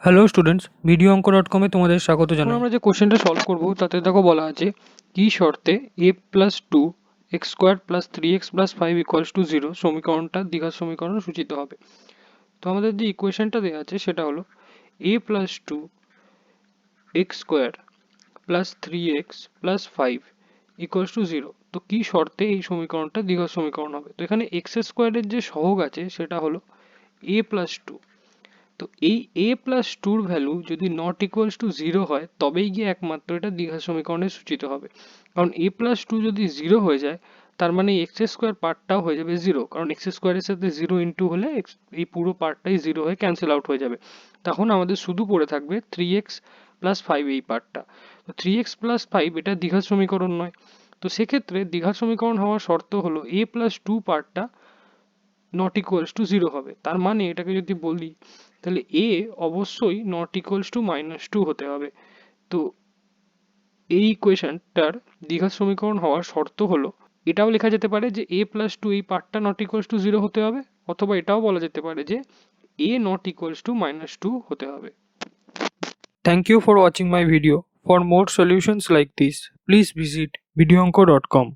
Hello students, video অঙ্ক dot কমে তোমাদের স্বাগত জানাই। আমরা যে কোশ্চেনটা সলভ করব তাতে দেখো বলা আছে কি শর্তে a plus two x square plus three x plus five equals to zero সমীকরণটা দ্বিঘাত সমীকরণ সূচিত হবে। তো আমাদের যে ইকুয়েশনটা দেওয়া আছে সেটা হলো a plus two x square plus three x plus five equals to zero. তো কি শর্তে এই সমীকরণটা দ্বিঘাত সমীকরণ হবে? তো এখানে এক্স স্কোয়ারের যে সহগ আছে সেটা হলো a প্লাস টু। তো এই a প্লাস টুর ভ্যালু যদি নট ইকুয়ালস টু জিরো হয় তবেই গিয়ে একমাত্র এটা দ্বিঘাত সমীকরণে সূচিত হবে। কারণ a প্লাস টু যদি জিরো হয়ে যায় তার মানে এক্স স্কোয়ার পার্টটাও হয়ে যাবে জিরো, কারণ এক্স স্কোয়ারের সাথে জিরো ইন্টু হলে এই পুরো পার্টটাই জিরো হয়ে ক্যান্সেল আউট হয়ে যাবে। তখন আমাদের শুধু পড়ে থাকবে থ্রি এক্স প্লাস ফাইভ এই পার্টটা। তো থ্রি এক্স প্লাস ফাইভ এটা দ্বিঘাত সমীকরণ নয়। তো সেক্ষেত্রে দ্বিঘাত সমীকরণ হওয়ার শর্ত হলো a প্লাস টু পার্টটা নট ইকুয়ালস টু জিরো হবে। তার মানে এটাকে যদি বলি তাহলে এ অবশ্যই not equals to minus two হতে হবে। তো এই ইকুয়েশনটার দ্বিঘাত সমীকরণ হওয়ার শর্ত হলো, এটাও লেখা যেতে পারে যে এ প্লাস টু এই পার্টটা নট ইকুয়ালস টু জিরো হতে হবে, অথবা এটাও বলা যেতে পারে যে a not equals to minus two হতে হবে। Thank you for watching my video. For more solutions like this please visit videoanko.com.